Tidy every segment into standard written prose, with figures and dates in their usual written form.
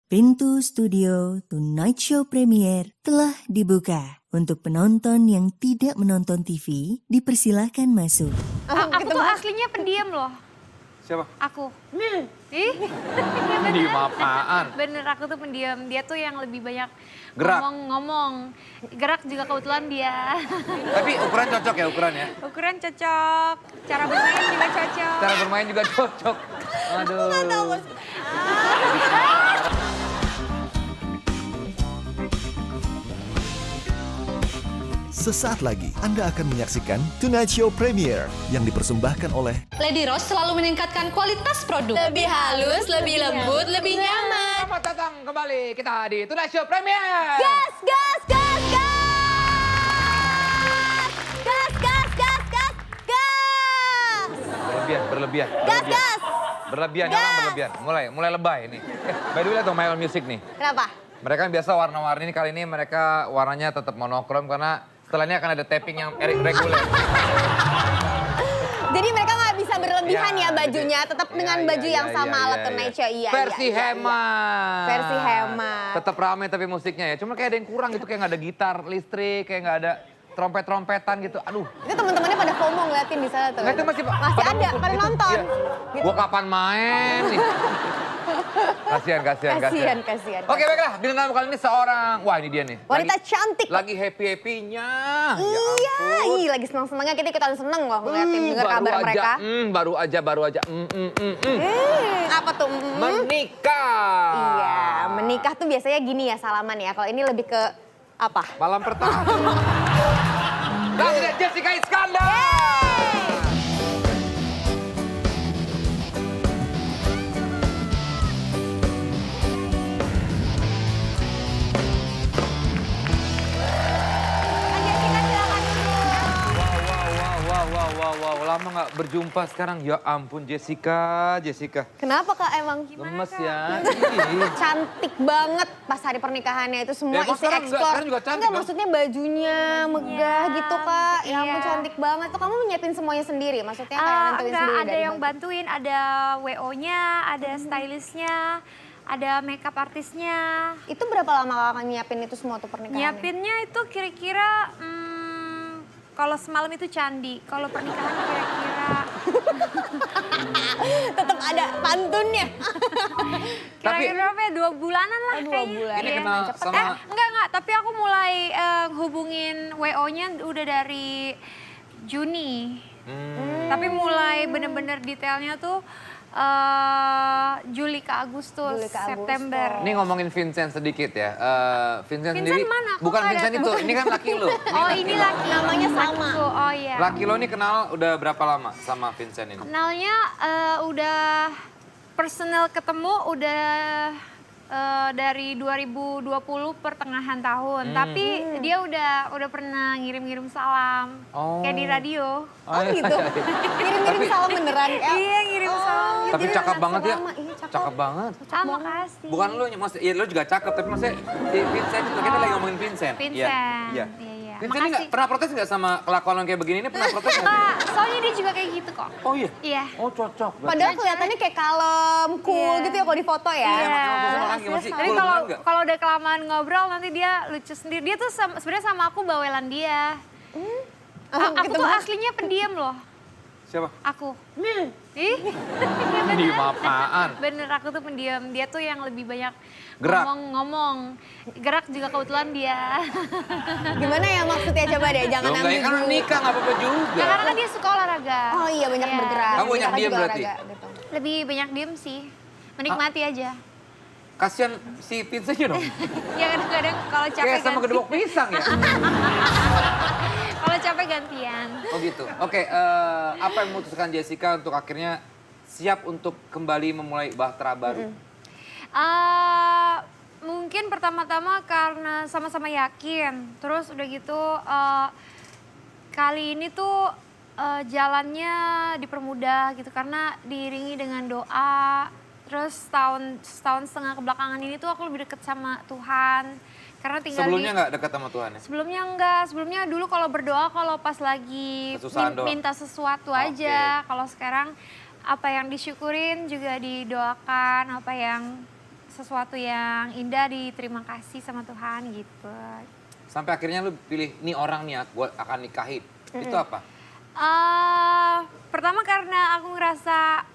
Pintu studio Tonight Show Premiere telah dibuka. Untuk penonton yang tidak menonton TV, dipersilahkan masuk. Aku tuh aslinya pendiam loh. Siapa? Aku. Ih, Pendiam apaan? bener aku tuh pendiam. Dia tuh yang lebih banyak Gerak. ngomong-ngomong. Gerak juga kebetulan dia. Tapi ukuran cocok ya ukurannya? Ukuran cocok, cara bermain juga cocok. Cara bermain juga cocok. Aduh. Sesaat lagi Anda akan menyaksikan Tonight Show Premiere yang dipersembahkan oleh Lady Rose selalu meningkatkan kualitas produk. Lebih halus, lebih lembut, lebih nyaman. Selamat datang kembali kita di Tonight Show Premiere. Gas, gas, gas, gas! Gas, gas, gas, gas, gas! Berlebihan. Gas, gas! Berlebihan, Gas. orang berlebihan. Mulai lebay nih. By the way, lihat dong My Own Music nih. Kenapa? Mereka kan biasa warna-warni, kali ini mereka warnanya tetap monokrom karena setelah ini akan ada tapping yang reguler. Jadi mereka nggak bisa berlebihan Ya, ya bajunya, jadi- tetap Iya, dengan iya, baju iya, yang sama iya, alat iya, Tonight iya. Show. Iya, Versi iya, iya. hemat. Versi hemat. Tetap rame tapi musiknya ya. Cuma kayak ada yang kurang gitu, kayak nggak ada gitar listrik, kayak nggak ada trompet-trompetan gitu. Aduh. Itu teman-temannya pada FOMO ngeliatin di sana tuh. Nggak, itu masih ada, ngumpul pada gitu. nonton. Iya. Gitu. Gua kapan main nih? Kasihan. Kasihan. Oke, baiklah. Bintang tamu kali ini seorang, wah ini dia nih. Wanita cantik. Lagi happy-happynya. Iya, lagi seneng-senengnya kita ikutan seneng loh ngeliatin denger kabar mereka. Baru aja. Apa tuh? Menikah. Iya, menikah tuh biasanya gini ya salaman ya. Kalau ini lebih ke apa? Malam pertama. Dan tidak Jessica Iskandar. Wow, lama nggak berjumpa sekarang. Ya ampun Jessica. Kenapa Kak emang? Lemes ya. Cantik banget pas hari pernikahannya itu semua Ya, emang isi sekarang eksplor. sekarang juga cantik Enggak, dong. maksudnya bajunya megah gitu Kak. Ya ampun Iya. cantik banget. Tuh kamu nyiapin semuanya sendiri maksudnya kayak nentuin Enggak, sendiri ada dari yang baju. bantuin, ada WO-nya, ada stylistnya, ada makeup artisnya. Itu berapa lama Kakak nyiapin itu semua tuh pernikahannya? Nyiapinnya itu kira-kira kalau semalam itu candi, kalau pernikahan kira-kira Tetap ada pantunnya. kira-kira berapa ya? 2 bulanan lah 2 kayaknya. bulan. Ini Iya. kenal sama Enggak, tapi aku mulai hubungin WO-nya udah dari Juni. Tapi mulai bener-bener detailnya tuh Juli ke Agustus, Juli ke Agustus. September. Ini ngomongin Vincent sedikit ya. Vincent Vincent sendiri, mana? Kok bukan nggak Vincent ada? itu, ini kan laki lo. Oh ini laki Namanya sama. lakiku. Oh iya. Laki lo ini kenal udah berapa lama sama Vincent ini? Kenalnya udah personal ketemu udah dari 2020 pertengahan tahun. Tapi dia udah pernah ngirim-ngirim salam. Oh. Kayak di radio. Oh gitu. Ngirim-ngirim salam beneran. Iya, ngirim salam. Tapi jadi cakep anak banget ya. selama. Iya, cakep. Cakep banget. Ah, makasih. Bukan lo, maksudnya, ya lo juga cakep, tapi maksudnya si Vincent itu, kita lagi ngomongin Vincent. Vincent. Iya. Iya. Vincent ini Makasih. pernah protes nggak sama kelakuan lo kayak begini? Ini pernah protes nggak? Ah, soalnya dia juga kayak gitu kok. Oh iya? Iya. Oh cocok. Padahal kelihatannya kayak kalem, cool Iya. gitu ya kalau di foto ya. Iya. Emang orang gimana sih? Tapi Cool kalau beneran nggak? kalau udah kelamaan ngobrol nanti dia lucu sendiri. Dia tuh sebenarnya sama aku bawelan dia. Aku tuh aslinya pendiam loh. Siapa? Aku. Ih, Pendiam apaan? bener aku tuh pendiam. Dia tuh yang lebih banyak Gerak. ngomong-ngomong. Gerak juga kebetulan dia. Gimana ya maksudnya coba deh, jangan Lo enggak ya kan ambigu. nikah nggak apa-apa juga. Nah, karena kan dia suka olahraga. Oh iya banyak Iya. bergerak. Kamu banyak Kakak diem juga berarti? olahraga, gitu. Lebih banyak diem sih. Menikmati aja. Kasian si Vincentnya dong. Ya kadang-kadang kalau capek Kayak sama kedua pisang ya. Kalau capek gantian. Oh gitu. Oke, apa yang memutuskan Jessica untuk akhirnya siap untuk kembali memulai bahtera baru? Mungkin pertama-tama karena sama-sama yakin. Terus udah gitu kali ini tuh jalannya dipermudah gitu karena diiringi dengan doa. Terus setahun setengah kebelakangan ini tuh aku lebih deket sama Tuhan. Karena tinggal Sebelumnya di... nggak dekat sama Tuhan ya? Sebelumnya enggak, sebelumnya dulu kalau berdoa kalau pas lagi Kesusahan doang. minta sesuatu Oke. aja. Kalau sekarang apa yang disyukurin juga didoakan, apa yang sesuatu yang indah diterima kasih sama Tuhan gitu. Sampai akhirnya lu pilih, nih orang nih gue akan nikahi. Itu apa? Pertama karena aku ngerasa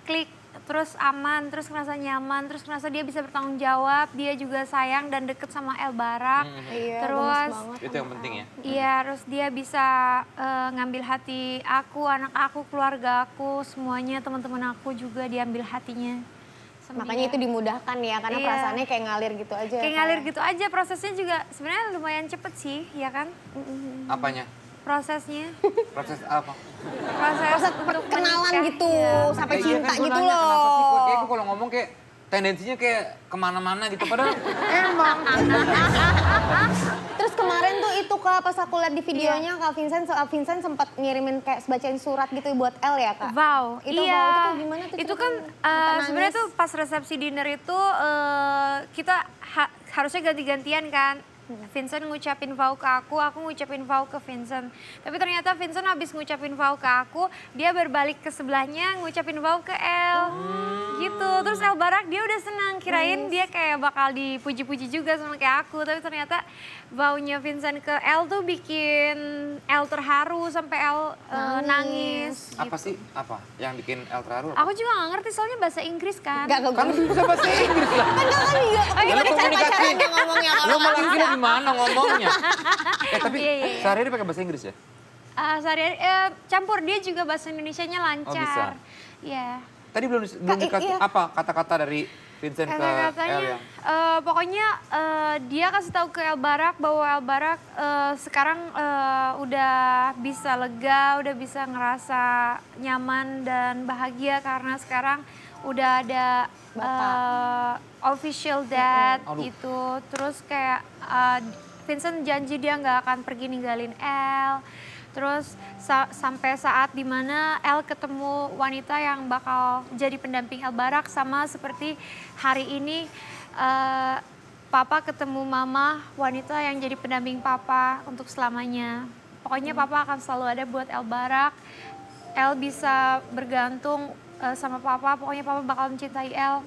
klik, terus aman, terus ngerasa nyaman, terus ngerasa dia bisa bertanggung jawab, dia juga sayang dan deket sama El Barak. Iya, Terus gemes banget Itu yang penting ya. iya, terus dia bisa ngambil hati aku, anak aku, keluarga aku, semuanya teman-teman aku juga diambil hatinya. Sama Makanya dia. itu dimudahkan ya, karena Iya. perasaannya kayak ngalir gitu aja. Kayak ngalir gitu aja, prosesnya juga sebenarnya lumayan cepet sih, ya kan? Apanya? Prosesnya, Proses apa? proses untuk Kenalan menikah, gitu, iya. sampai Iya cinta kan, gua gitu nanya, loh. Kenapa sih kok kayak gua kalau ngomong kayak tendensinya kayak kemana-mana gitu. Padahal emang. Terus kemarin tuh itu Kak, pas aku lihat di videonya Kak Vincent sempat ngirimin kayak bacain surat gitu buat El ya Kak? Vow, Itu iya. vow, itu kayak gimana tuh Itu ceritanya? kan Sampai sebenarnya nangis. tuh pas resepsi dinner itu kita harusnya ganti-gantian kan. Vincent ngucapin vow ke aku ngucapin vow ke Vincent. Tapi ternyata Vincent habis ngucapin vow ke aku, dia berbalik ke sebelahnya ngucapin vow ke El. Gitu. Terus El Barak dia udah senang, kirain dia kayak bakal dipuji-puji juga sama kayak aku. Tapi ternyata vow-nya Vincent ke El tuh bikin El terharu sampai El nangis. Apa sih? Apa yang bikin El terharu? Aku juga gak ngerti soalnya bahasa Inggris kan. Gak Kan bisa bahasa Inggris lah. iya, Lu komunikasi. ngomongnya Lu malah gila di mana ngomongnya? Tapi Iya, iya, iya. sehari-hari pakai bahasa Inggris ya? Sehari-hari campur dia juga bahasa Indonesianya lancar. Oh, bisa. Iya. Tadi belum dikasih iya. apa kata-kata dari Vincent ke El Kata-katanya, ya? pokoknya dia kasih tahu ke El Barak bahwa El Barak sekarang udah bisa lega, udah bisa ngerasa nyaman dan bahagia karena sekarang udah ada official dad Aduh. gitu. Terus kayak Vincent janji dia nggak akan pergi ninggalin El. Terus sampai saat dimana El ketemu wanita yang bakal jadi pendamping El Barak, sama seperti hari ini Papa ketemu Mama, wanita yang jadi pendamping Papa untuk selamanya. Pokoknya Papa akan selalu ada buat El Barak. El bisa bergantung sama Papa, pokoknya Papa bakal mencintai El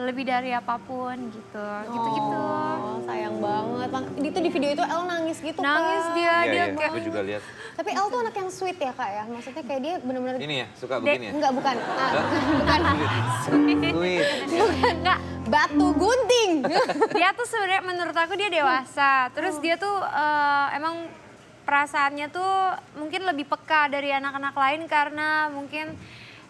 lebih dari apapun gitu. Gitu-gitu. Oh, sayang banget. Itu di video itu El nangis gitu Nangis Kak. dia Iya, kayak gue juga lihat. Tapi El tuh anak yang sweet ya Kak ya? Maksudnya kayak dia bener-bener... Ini ya, suka begini ya? Enggak, bukan. Bukan. Sweet. Enggak, Batu gunting. dia tuh sebenarnya menurut aku dia dewasa. Terus dia tuh emang perasaannya tuh mungkin lebih peka dari anak-anak lain karena mungkin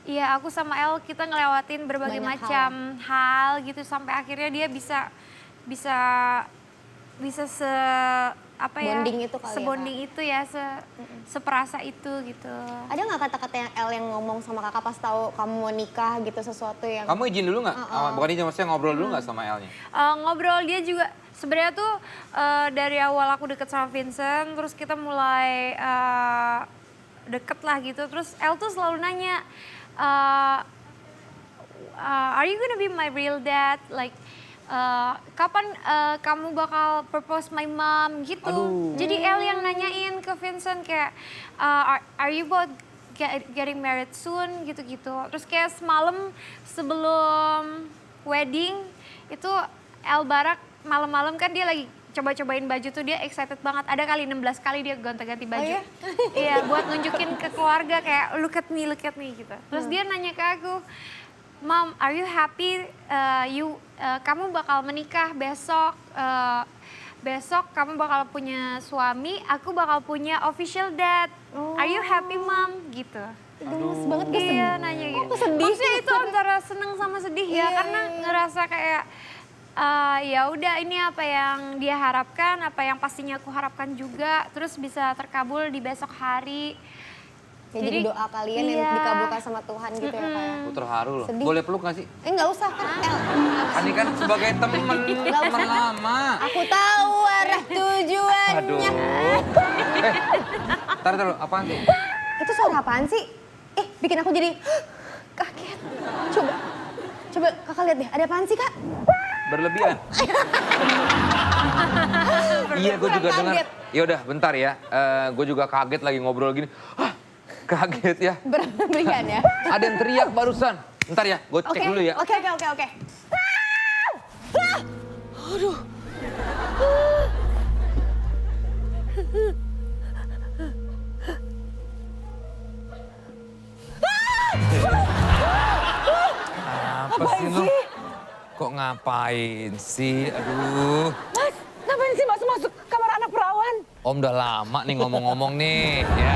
ya aku sama El kita ngelewatin berbagai Banyak macam hal gitu sampai akhirnya dia bisa Bonding itu kali ya, sebonding itu ya, seperasa itu gitu. Ada nggak kata-kata yang El yang ngomong sama kakak pas tahu kamu mau nikah gitu, sesuatu yang... Kamu izin dulu nggak? Bukan izin, maksudnya ngobrol dulu nggak sama El-nya? Ngobrol dia juga sebenarnya tuh dari awal aku deket sama Vincent, terus kita mulai deket lah gitu. Terus El tuh selalu nanya, are you gonna be my real dad? Like kapan kamu bakal propose my mom gitu. Aduh. Jadi El yang nanyain ke Vincent kayak are you both getting married soon gitu-gitu. Terus kayak semalam sebelum wedding itu El Barak malam-malam kan dia lagi coba-cobain baju tuh, dia excited banget. Ada kali 16 kali dia gonta-ganti baju. Oh, iya? Iya, buat nunjukin ke keluarga kayak look at me gitu. Terus dia nanya ke aku, Mom, are you happy? Kamu bakal menikah besok. Besok kamu bakal punya suami, aku bakal punya official dad. Are you happy, Mom? Gitu. Gemes banget gue sedih. Iya, nanya gitu. Kok sedih? Maksudnya itu antara seneng sama sedih ya, karena ngerasa kayak ya udah ini apa yang dia harapkan, apa yang pastinya aku harapkan juga, terus bisa terkabul di besok hari. Ya, jadi doa kalian yang iya. dikabulkan sama Tuhan gitu ya Kak ya? Gue terharu loh. Sedih. Boleh peluk nggak sih? Nggak usah kan El. Ini kan sebagai temen lama. Aku tahu arah tujuannya. Aduh. Taruh dulu, apaan tuh? Itu suara apaan sih? Bikin aku jadi kaget. Coba kakak lihat deh, ada apaan sih Kak? Berlebihan. Iya, gue juga dengar. Kaget. Ya udah, bentar ya. Gue juga kaget lagi ngobrol gini. Hah, kaget ya. Berlebihan ya? Ada yang teriak barusan. Bentar ya, gue cek dulu ya. Oke. Aduh. Apa sih lu? Kok ngapain sih? Aduh. Mas, ngapain sih masuk-masuk kamar anak perawan? Om udah lama nih ngomong-ngomong nih, ya.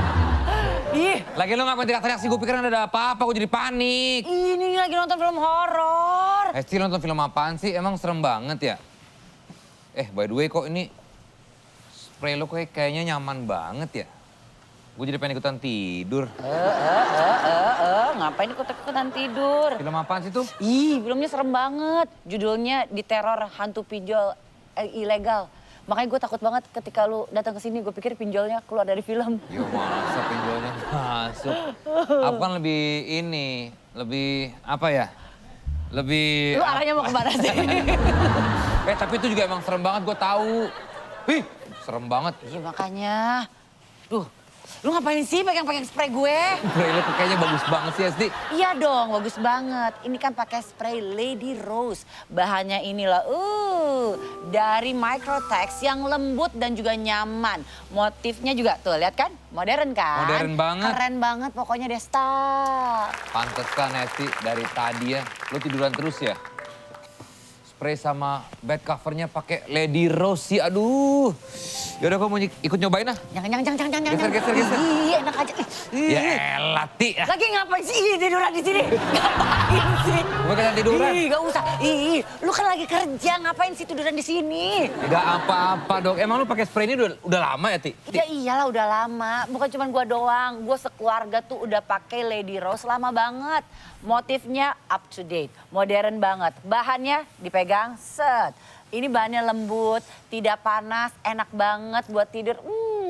Ih, Lagi lu ngapain teriak-teriak sih? Gue pikir ada apa-apa, gue jadi panik. ini lagi nonton film horor. Esti nonton film apaan sih? Emang serem banget ya? By the way kok ini spray lo kayaknya nyaman banget ya? Gue jadi pengen ikutan tidur. Ngapain ikut-ikutan tidur? Film apaan sih tuh? Ih, filmnya serem banget. Judulnya Diteror Hantu Pinjol Ilegal. Makanya gue takut banget ketika lu datang ke sini. Gue pikir pinjolnya keluar dari film. Ya masa pinjolnya masuk. Aku kan lebih ini, lebih apa ya? Lebih... Lu arahnya mau kemana sih? Tapi itu juga emang serem banget, gue tahu. Wih, serem banget. Iya makanya. Duh, lu ngapain sih pegang-pegang spray gue? Spray lo kayaknya bagus banget sih, Esti. Iya dong, bagus banget. Ini kan pakai spray Lady Rose. Bahannya inilah, dari Microtex yang lembut dan juga nyaman. Motifnya juga tuh, lihat kan? Modern kan? Modern banget. Keren banget pokoknya Desta. Pantesan Esti, dari tadi ya, lo tiduran terus ya? Spray sama bed covernya pakai Lady Rose sih, aduh. Yaudah kok mau ikut nyobain ah? Jangan. Geser. Iya, enak aja. Ya elah, Ti. Lagi ngapain sih? Ih, tiduran di sini. Ngapain sih? Gue kena tiduran. Ih, gak usah. Ih, lu kan lagi kerja. Ngapain sih tiduran di sini? Gak apa-apa dong. Emang lu pakai spray ini udah lama ya, Ti? Ya iyalah udah lama. Bukan cuma gua doang. Gua sekeluarga tuh udah pakai Lady Rose lama banget. Motifnya up to date. Modern banget. Bahannya dipegang, set. Ini bahannya lembut, tidak panas, enak banget buat tidur.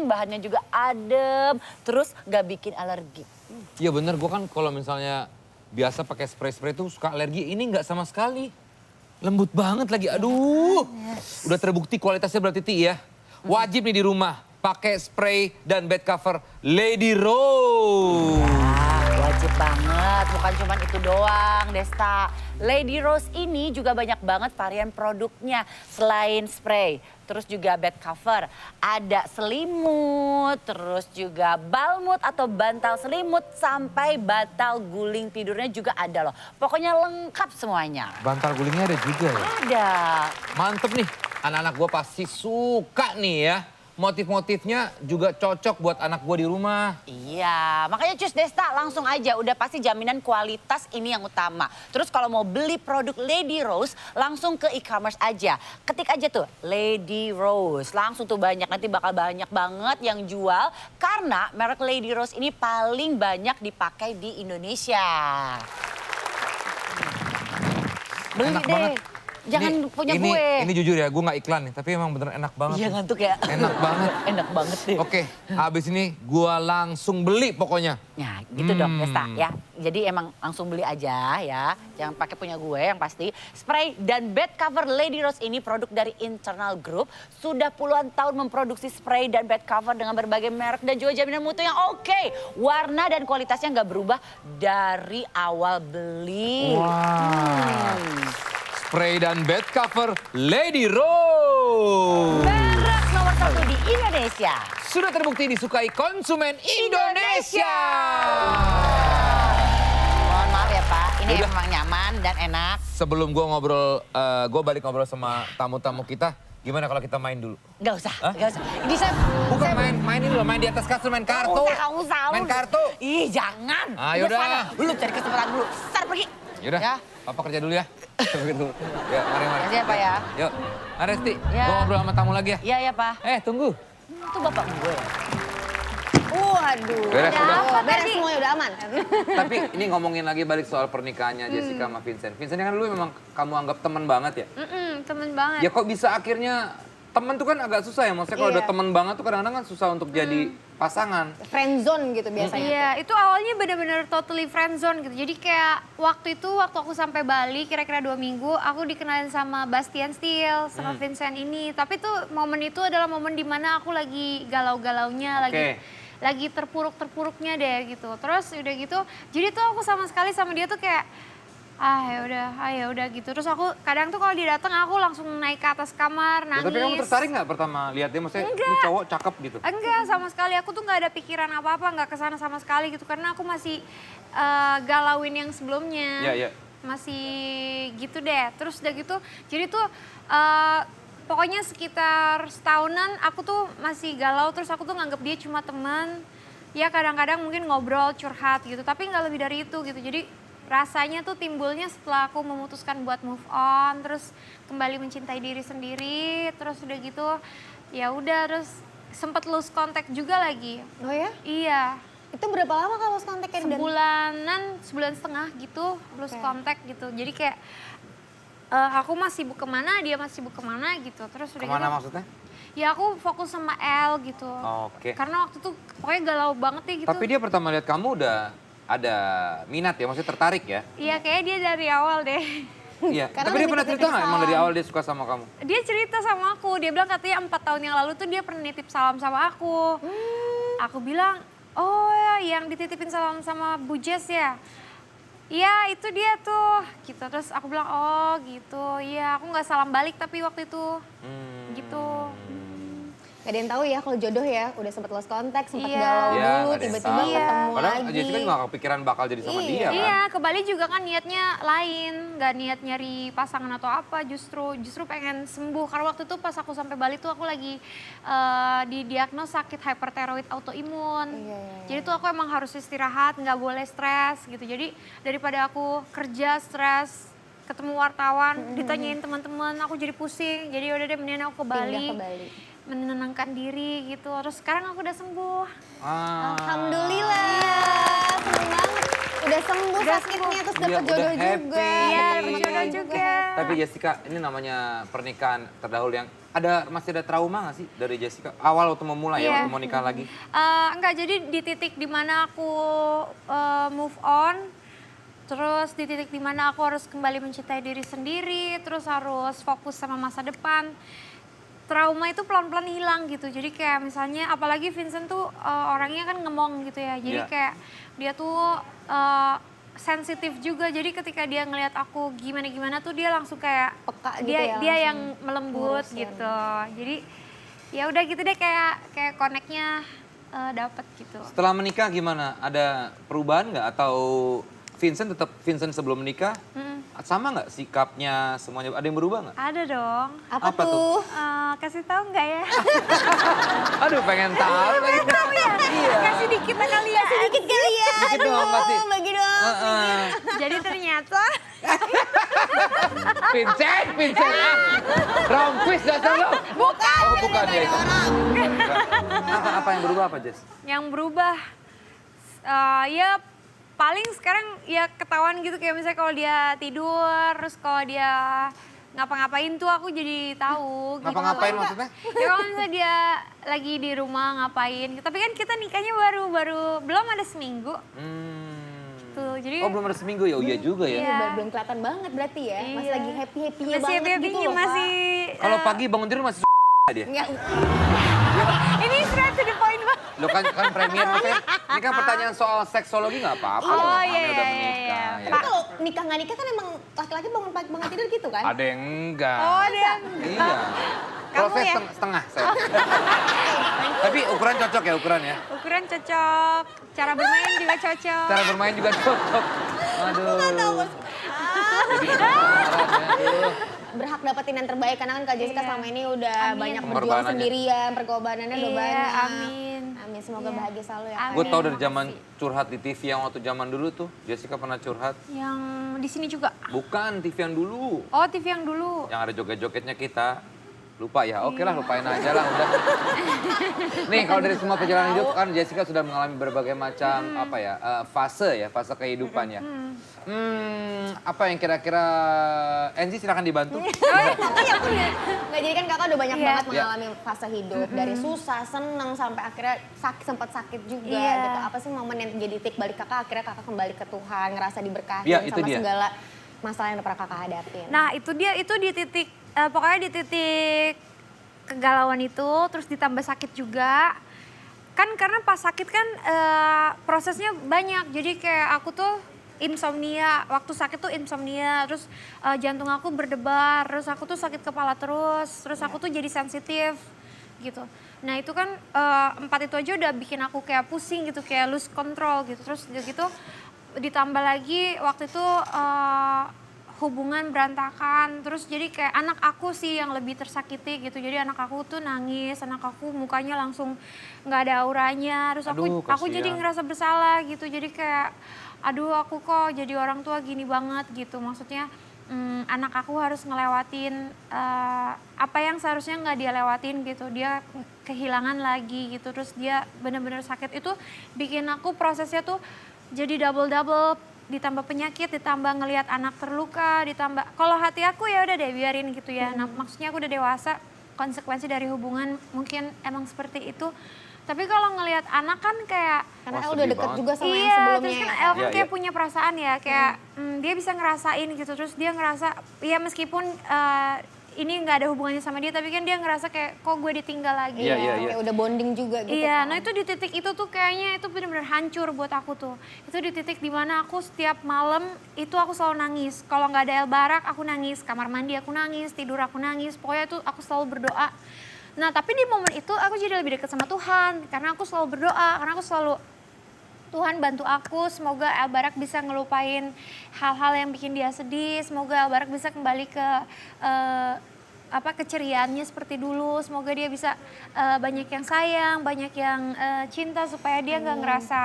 Bahannya juga adem, terus gak bikin alergi. Iya bener, gue kan kalau misalnya biasa pakai spray-spray tuh suka alergi. Ini nggak sama sekali. Lembut banget lagi, aduh. Udah terbukti kualitasnya berarti Ti ya. Wajib nih di rumah pakai spray dan bed cover Lady Rose. Wajib banget, bukan cuma itu doang Desta. Lady Rose ini juga banyak banget varian produknya. Selain spray, terus juga bed cover. Ada selimut, terus juga balmut atau bantal selimut. Sampai bantal guling tidurnya juga ada loh. Pokoknya lengkap semuanya. Bantal gulingnya ada juga ya? Ada. Mantep nih, anak-anak gue pasti suka nih ya. Motif-motifnya juga cocok buat anak gue di rumah. Iya, makanya cus Desta langsung aja. Udah pasti jaminan kualitas ini yang utama. Terus kalau mau beli produk Lady Rose, langsung ke e-commerce aja. Ketik aja tuh, Lady Rose. Langsung tuh banyak, nanti bakal banyak banget yang jual. Karena merek Lady Rose ini paling banyak dipakai di Indonesia. Beli Enak deh. banget. Jangan punya gue. Ini jujur ya, gue gak iklan nih, tapi emang bener enak banget. Iya ngantuk ya. Enak banget. Enak banget deh. Oke, habis ini gue langsung beli pokoknya. Nah gitu dong Desta ya. Jadi emang langsung beli aja ya. Jangan pakai punya gue yang pasti. Spray dan bed cover Lady Rose ini produk dari Internal Group. Sudah puluhan tahun memproduksi spray dan bed cover dengan berbagai merek dan juga jaminan mutu yang oke. Warna dan kualitasnya nggak berubah dari awal beli. Spray dan bed cover Lady Rose. Merek nomor 1 di Indonesia. Sudah terbukti disukai konsumen Indonesia. Mohon maaf ya Pak, ini Udah. memang nyaman dan enak. Sebelum gue balik ngobrol sama tamu-tamu kita, gimana kalau kita main dulu? Gak usah, Hah? gak usah. Ini Bukan main ini loh, main di atas kasur, main kartu. Gak usah. Main kartu. Ih jangan. Ah, Udah yaudah. sana. Lu cari kesempatan dulu. Start pergi. Yaudah, Ya. Papa kerja dulu ya. Pergi dulu. Ya, mari. Makasih ya, Pak, ya. Yuk, mari Resti. Ya. Gue ngobrol sama tamu lagi ya. Iya ya Pak. Tunggu. Itu bapak gue. Waduh. Beres, udah. Beres semuanya udah aman. Tapi ini ngomongin lagi balik soal pernikahannya Jessica sama Vincent. Vincent kan dulu memang kamu anggap teman banget ya? Temen banget. Ya kok bisa akhirnya teman tuh kan agak susah ya. Maksudnya kalau Iya. udah teman banget tuh kadang-kadang kan susah untuk jadi pasangan. Friendzone gitu biasanya. Iya, itu awalnya bener-bener totally friendzone gitu. Jadi kayak waktu aku sampai Bali kira-kira 2 minggu, aku dikenalin sama Bastian Steele, sama Vincent ini. Tapi tuh momen itu adalah momen dimana aku lagi galau-galaunya, lagi terpuruk-terpuruknya deh gitu. Terus udah gitu, jadi tuh aku sama sekali sama dia tuh kayak ya udah gitu. Terus aku kadang tuh kalau dia datang aku langsung naik ke atas kamar Ya, nangis. tapi kamu tertarik nggak pertama lihat dia? Maksudnya ini Enggak. cowok cakep gitu? Enggak sama sekali, aku tuh nggak ada pikiran apa-apa, nggak kesana sama sekali gitu. Karena aku masih galauin yang sebelumnya. Iya. Masih gitu deh. Terus udah gitu, jadi tuh pokoknya sekitar setahunan aku tuh masih galau. Terus aku tuh nganggep dia cuma teman. Ya kadang-kadang mungkin ngobrol, curhat gitu. Tapi nggak lebih dari itu gitu. Jadi rasanya tuh timbulnya setelah aku memutuskan buat move on. Terus kembali mencintai diri sendiri. Terus udah gitu, ya udah terus sempet lose contact juga lagi. Oh ya? Iya. Itu berapa lama kalau kontaknya? Sebulan setengah gitu, lose Oke. contact gitu. Jadi kayak aku masih sibuk kemana, dia masih sibuk kemana gitu. Terus udah Kemana gitu, maksudnya? ya aku fokus sama El gitu. Oke. Karena waktu itu pokoknya galau banget ya gitu. Tapi dia pertama lihat kamu udah ada minat ya, maksudnya tertarik ya? Iya kayaknya dia dari awal deh. Iya. Karena Tapi dia lebih pernah cerita nggak emang dari awal dia suka sama kamu? Dia cerita sama aku, dia bilang katanya 4 tahun yang lalu tuh dia pernah nitip salam sama aku. Aku bilang, oh ya yang dititipin salam sama Bu Jess ya? Iya itu dia tuh, gitu. Terus aku bilang, oh gitu, iya aku nggak salam balik tapi waktu itu, gitu. Gak ada yang tahu ya kalau jodoh ya, udah sempet lost contact, sempet Iya. galau Iya, dulu, nggak ada yang tiba-tiba tahu. ketemu Padahal lagi. Jessica juga gak kepikiran bakal jadi sama Iya. dia kan? Iya, ke Bali juga kan niatnya lain, nggak niat nyari pasangan atau apa, justru pengen sembuh. Karena waktu itu pas aku sampai Bali tuh aku lagi didiagnos sakit hyperthyroid autoimun. Iya. Jadi tuh aku emang harus istirahat, nggak boleh stres gitu. Jadi daripada aku kerja stres, ketemu wartawan, ditanyain teman-teman, aku jadi pusing. Jadi udah deh mendingan aku ke Bali, Pindah ke Bali. menenangkan diri gitu. Terus sekarang aku udah sembuh. Alhamdulillah, seneng banget. Udah sembuh Udah sakitnya, sembuh. terus Iya, dapet udah jodoh happy. juga. Iya, Hey. dapet jodoh juga. Tapi Jessica, ini namanya pernikahan terdahulu yang masih ada trauma gak sih dari Jessica? Awal waktu memulai ya, Iya. waktu mau nikah lagi. Enggak, jadi di titik dimana aku move on, terus di titik dimana aku harus kembali mencintai diri sendiri, terus harus fokus sama masa depan. Trauma itu pelan-pelan hilang gitu. Jadi kayak misalnya, apalagi Vincent tuh orangnya kan ngemong gitu ya. Jadi Iya. kayak dia tuh sensitif juga. Jadi ketika dia ngelihat aku gimana-gimana tuh dia langsung kayak Peka gitu dia ya, dia langsung yang melembut ngurusin. gitu. Jadi ya udah gitu deh kayak connect-nya dapet gitu. Setelah menikah gimana? Ada perubahan nggak? Atau Vincent tetap Vincent sebelum menikah? Sama nggak sikapnya semuanya? Ada yang berubah nggak? Ada dong. Apa, Apa tuh? tuh? Kasih tahu nggak ya? Aduh pengen tahu lagi. Iya. Kasih dikit kali ya. Dikit kali ya. Dikit dong, pasti. Bagi dong. Heeh. Jadi ternyata Vincent. Wrong quiz dasar lo. bukan. Oh bukan ya itu. Apa yang berubah apa Jess? Yang berubah ya paling sekarang ya ketahuan gitu, kayak misalnya kalau dia tidur, terus kalau dia ngapa-ngapain tuh aku jadi tahu. Ngapa-ngapain gitu. maksudnya? Ya kalau misalnya dia lagi di rumah ngapain. Tapi kan kita nikahnya baru belum ada seminggu. Tuh, jadi Oh belum ada seminggu ya? Oh iya juga ya. Iya. Belum kelihatan banget berarti ya. Masih Iya. lagi happy-happynya masih banget happy gitu loh, Pak. masih Kalau pagi bangun tidur masih dia. Nggak, ini straight to the point banget. Lo kan premier maksudnya. Ini kan pertanyaan soal seksologi nggak apa-apa. Oh, Namanya iya, udah iya, menikah. iya. ya. tapi kalau nikah nggak nikah kan emang laki-laki bangun pagi bangun tidur gitu kan? Ada yang enggak. Oh dia. Iya. Kalau Kamu saya ya? setengah saya. Tapi ukuran cocok ya ukuran ya. Ukuran cocok, cara bermain juga cocok. Cara bermain juga cocok. Aduh. Jadi aduh. Berhak dapetin yang terbaik karena kan Kak Jessica Iya. selama ini udah Amin. banyak berjuang Pengorbanannya. sendirian, perkorbanannya udah Iya, banyak. amin. Amin, semoga Iya. bahagia selalu ya. Kak. Amin. Gue tau dari makasih. zaman curhat di TV yang waktu zaman dulu tuh. Jessica pernah curhat. Yang di sini juga. Bukan TV yang dulu. Oh, TV yang dulu. Yang ada joget-jogetnya kita. Lupa ya, oke lah lupain aja lah udah. Nih kalau dari semua perjalanan hidup kan Jessica sudah mengalami berbagai macam apa ya fase kehidupan ya. Apa yang kira-kira Enzi silakan dibantu. Iya bener. Nggak, jadi kan kakak udah banyak Iya. banget mengalami fase hidup. Dari susah, seneng, sampai akhirnya sempat sakit juga Iya. gitu. Apa sih momen yang jadi titik balik kakak, akhirnya kakak kembali ke Tuhan, ngerasa diberkahi Iya, itu sama dia. segala masalah yang udah pernah kakak hadapin. Nah, itu di titik pokoknya di titik kegalauan itu, terus ditambah sakit juga. Kan karena pas sakit kan prosesnya banyak. Jadi kayak aku tuh insomnia, waktu sakit tuh insomnia, terus jantung aku berdebar, terus aku tuh sakit kepala terus aku tuh jadi sensitif gitu. Nah itu kan 4 itu aja udah bikin aku kayak pusing gitu, kayak lose control gitu. Terus gitu ditambah lagi waktu itu hubungan berantakan, terus jadi kayak anak aku sih yang lebih tersakiti gitu. Jadi anak aku tuh nangis, anak aku mukanya langsung nggak ada auranya, terus Aduh, aku jadi kasihan. ngerasa bersalah gitu. Jadi kayak aduh aku kok jadi orang tua gini banget gitu. Maksudnya anak aku harus ngelewatin apa yang seharusnya nggak dia lewatin gitu. Dia kehilangan lagi gitu, terus dia benar-benar sakit. Itu bikin aku prosesnya tuh jadi double-double, ditambah penyakit, ditambah ngelihat anak terluka, ditambah kalau hati aku ya udah deh biarin gitu ya. Nah, maksudnya aku udah dewasa, konsekuensi dari hubungan mungkin emang seperti itu. Tapi kalau ngelihat anak kan kayak Karena Wah, El udah sedih deket banget. juga sama yang iya, sebelumnya. terus kan ya. El kan Iya, kayak iya. punya perasaan ya, kayak dia bisa ngerasain gitu. Terus dia ngerasa, ya meskipun ini nggak ada hubungannya sama dia, tapi kan dia ngerasa kayak kok gue ditinggal lagi. Iya, iya, Kayak udah bonding juga gitu. Iya, kan. nah itu di titik itu tuh kayaknya itu benar-benar hancur buat aku tuh. Itu di titik dimana aku setiap malam itu aku selalu nangis. Kalau nggak ada El Barak aku nangis, kamar mandi aku nangis, tidur aku nangis. Pokoknya itu aku selalu berdoa. Nah tapi di momen itu aku jadi lebih dekat sama Tuhan. Karena aku selalu berdoa, karena aku selalu Tuhan bantu aku, semoga El Barak bisa ngelupain hal-hal yang bikin dia sedih. Semoga El Barak bisa kembali ke keceriaannya seperti dulu. Semoga dia bisa banyak yang sayang, banyak yang cinta supaya dia nggak ngerasa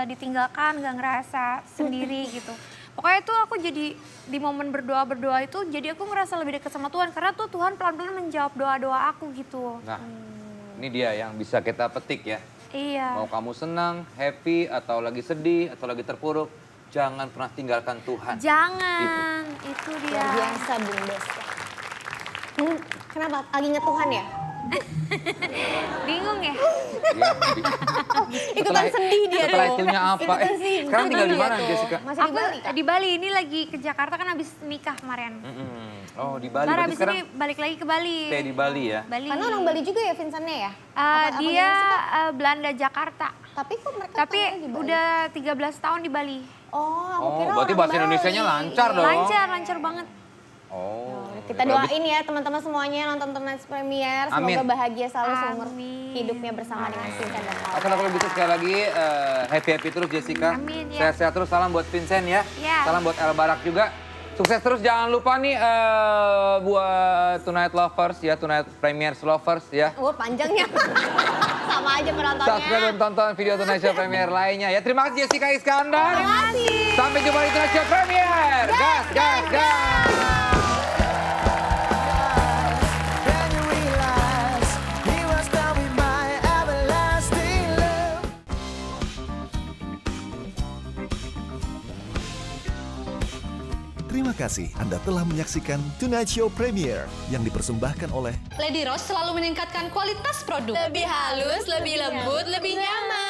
ditinggalkan, nggak ngerasa sendiri gitu. Pokoknya itu aku jadi di momen berdoa itu jadi aku ngerasa lebih dekat sama Tuhan karena tuh Tuhan pelan-pelan menjawab doa-doa aku gitu. Nah, ini dia yang bisa kita petik ya. Iya. Mau kamu senang, happy, atau lagi sedih, atau lagi terpuruk, jangan pernah tinggalkan Tuhan. Jangan, itu dia. Luar biasa Bung Desta. Kenapa? Lagi inget Tuhan ya? Bingung ya? Ya, Ikutan sedih dia setelah dong. itunya apa? Ikutan sedih. Sekarang tinggal di Sedih mana ya tuh. Jessica? Masih di Aku Bali kan? di Bali, ini lagi ke Jakarta kan habis nikah kemarin. Oh, di Bali. Ntar Berarti habis sekarang ini balik lagi ke Bali. stay di Bali ya? Bali. Karena orang Bali juga ya Vincentnya ya? Dia gimana sih, Kak? Belanda Jakarta. Tapi kok mereka Tapi tinggal di Bali? udah 13 tahun di Bali. Oh, aku Oh, kira berarti orang bahasa Bali. Indonesianya lancar dong. Lancar banget. Oh. Kita doain ya teman-teman semuanya nonton Tonight Premiere. Semoga Amin. bahagia selalu seumur Amin. hidupnya bersama dengan Vincent dan Paula. Oke, kalau gitu sekali lagi happy terus Jessica. Amin, ya. Sehat-sehat terus, salam buat Vincent ya. Ya. Salam buat El Barak juga. Sukses terus, jangan lupa nih buat Tonight Lovers ya, Tonight Premiere Lovers ya. Oh, panjangnya. Sama aja penontonnya. Subscribe dan tonton video Tonight Show Premiere lainnya ya. Terima kasih Jessica Iskandar. Terima kasih. Sampai jumpa di Tonight Show Premiere. Gas, gas, gas. Then you realize he was down with my everlasting love. Terima kasih Anda telah menyaksikan Tonight Show Premiere yang dipersembahkan oleh Lady Rose selalu meningkatkan kualitas produk. Lebih halus, lebih lembut, lebih nyaman.